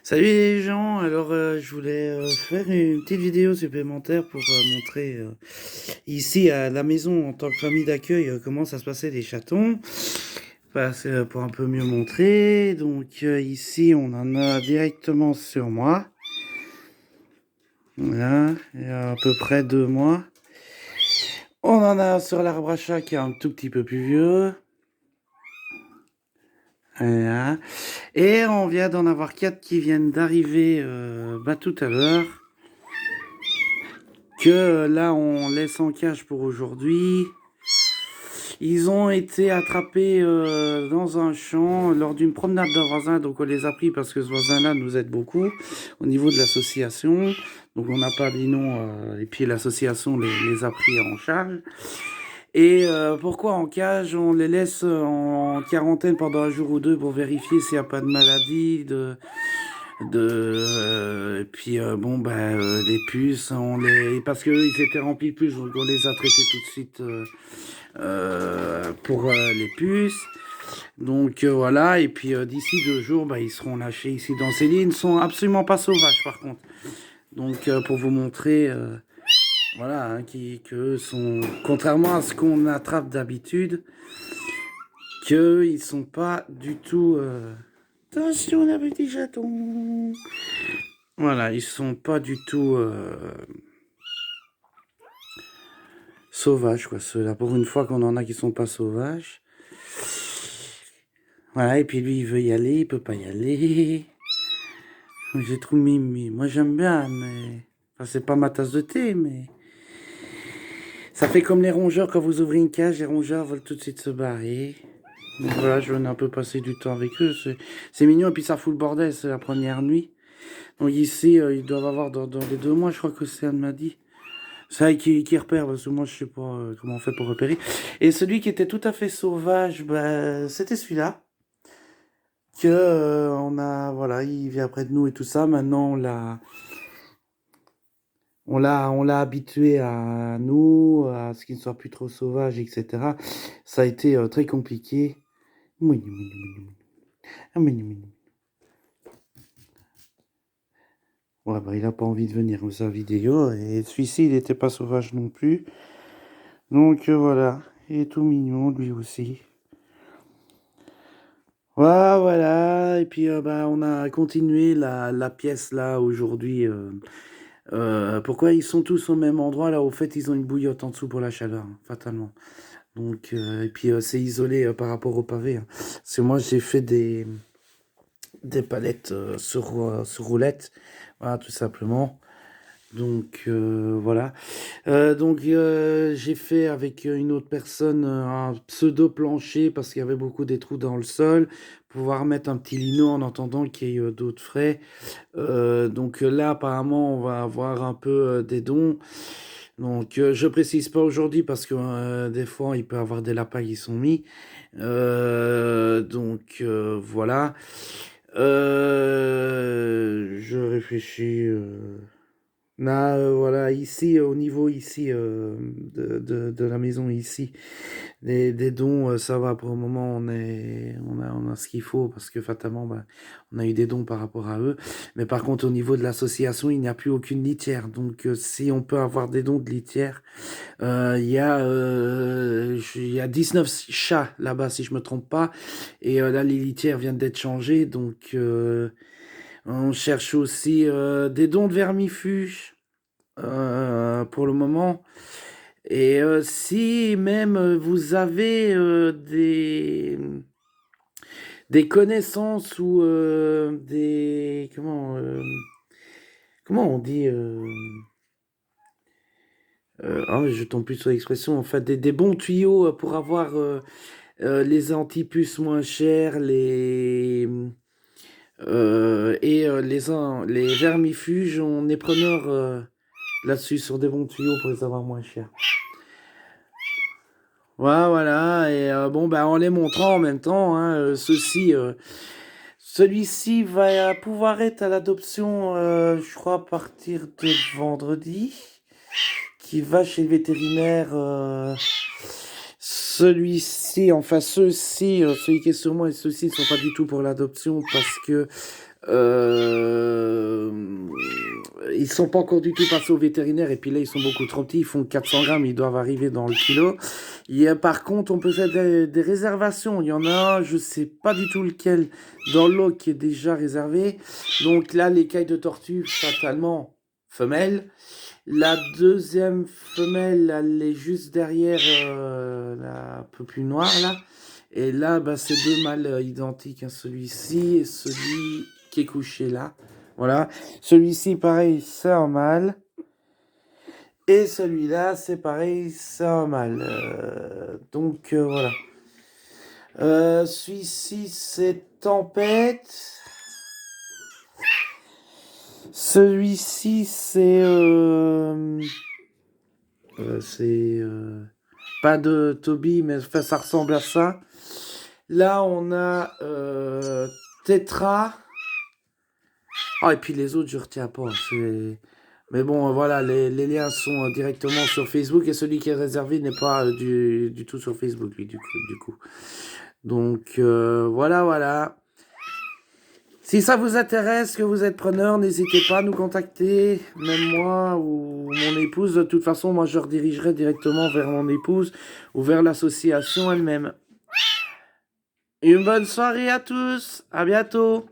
Salut les gens, alors je voulais faire une petite vidéo supplémentaire pour montrer ici à la maison en tant que famille d'accueil comment ça se passait les chatons. Pour un peu mieux montrer. Donc ici on en a directement sur moi. Voilà, il y a à peu près 2 mois. On en a sur l'arbre à chat qui est un tout petit peu plus vieux. Voilà. Et on vient d'en avoir 4 qui viennent d'arriver tout à l'heure. Que là on laisse en cage pour aujourd'hui. Ils ont été attrapés dans un champ lors d'une promenade d'un voisin, donc on les a pris parce que ce voisin-là nous aide beaucoup au niveau de l'association. Donc on n'a pas dit non, et puis l'association les a pris en charge. Et pourquoi en cage? On les laisse en quarantaine pendant un jour ou deux pour vérifier s'il n'y a pas de maladie, et puis les puces, parce qu'eux ils étaient remplis de puces, donc on les a traités tout de suite pour les puces. Donc voilà, et puis d'ici 2 jours, ils seront lâchés ici dans ces lits. Ils ne sont absolument pas sauvages par contre. Donc pour vous montrer, voilà, hein, que sont, contrairement à ce qu'on attrape d'habitude, qu'ils sont pas du tout. Attention, la petit chaton. Voilà, ils sont pas du tout sauvages, quoi. Ceux-là, pour une fois qu'on en a qui sont pas sauvages. Voilà, et puis lui, il veut y aller, il peut pas y aller. J'ai trop mimi. Moi, j'aime bien, mais... Enfin, c'est pas ma tasse de thé, mais... Ça fait comme les rongeurs, quand vous ouvrez une cage, les rongeurs veulent tout de suite se barrer. Donc voilà, je venais un peu passer du temps avec eux. C'est mignon, et puis ça fout le bordel, c'est la première nuit. Donc ici, ils doivent avoir dans les 2 mois, je crois que Océane m'a dit. C'est vrai qui repère, parce que moi, je sais pas comment on fait pour repérer. Et celui qui était tout à fait sauvage, c'était celui-là. Que on a, voilà, il vient près de nous et tout ça. Maintenant, on l'a habitué à nous, à ce qu'il ne soit plus trop sauvage, etc. Ça a été très compliqué. Mouni, mouni, mouni, mouni. Ah, mouni, mouni. Ouais, il a pas envie de venir sa vidéo. Et celui-ci, il n'était pas sauvage non plus. Donc voilà, il est tout mignon lui aussi. Voilà, voilà. Et puis on a continué la pièce là aujourd'hui. Pourquoi ils sont tous au même endroit là? Au fait, ils ont une bouillotte en dessous pour la chaleur, hein, fatalement. Donc, et puis c'est isolé par rapport au pavé, hein. Parce que moi j'ai fait des palettes sur roulette, voilà, tout simplement. Donc voilà. J'ai fait avec une autre personne un pseudo plancher parce qu'il y avait beaucoup des trous dans le sol, pouvoir mettre un petit lino en attendant qu'il y ait d'eau de frais. Là apparemment on va avoir un peu des dons. Donc je précise pas aujourd'hui parce que des fois il peut y avoir des lapins qui sont mis. Voilà. Je réfléchis. Là, voilà, ici, au niveau ici de la maison ici, des dons, ça va pour le moment, on a ce qu'il faut parce que fatalement, on a eu des dons par rapport à eux. Mais par contre, au niveau de l'association, il n'y a plus aucune litière. Donc, si on peut avoir des dons de litière, il y a 19 chats là-bas, si je me trompe pas. Et là, les litières viennent d'être changées. Donc, on cherche aussi des dons de vermifuges pour le moment. Et si même vous avez des connaissances ou des... Comment on dit je tombe plus sur l'expression. En fait, des bons tuyaux pour avoir les antipuces moins chers, les vermifuges, on est preneur là-dessus sur des bons tuyaux pour les avoir moins chers. Voilà, voilà, et en les montrant en même temps, hein, celui-ci va pouvoir être à l'adoption, je crois, à partir de vendredi, qui va chez le vétérinaire. Celui-ci, enfin ceux-ci, celui qui est sur moi et ceux-ci ne sont pas du tout pour l'adoption parce que Ils sont pas encore du tout passés au vétérinaire et puis là ils sont beaucoup trop petits, ils font 400 grammes, ils doivent arriver dans le kilo. Par contre, on peut faire des réservations. Il y en a un, je sais pas du tout lequel, dans l'eau qui est déjà réservé. Donc là, l'écaille de tortue, fatalement, femelle. La deuxième femelle, elle est juste derrière, un peu plus noire là. Et là, bah, c'est deux mâles identiques, hein, celui-ci et celui qui est couché là. Voilà. Celui-ci, pareil, c'est un mâle. Et celui-là, c'est pareil, c'est un mâle. Donc, voilà. Celui-ci, c'est Tempête. Celui-ci, c'est pas de Toby, mais enfin, ça ressemble à ça. Là, on a Tetra. Ah, et puis les autres, je retiens pas. Mais bon, voilà, les liens sont directement sur Facebook et celui qui est réservé n'est pas du tout sur Facebook, lui, du coup. Donc, voilà, voilà. Si ça vous intéresse, que vous êtes preneur, n'hésitez pas à nous contacter, même moi ou mon épouse. De toute façon, moi, je redirigerai directement vers mon épouse ou vers l'association elle-même. Une bonne soirée à tous. À bientôt.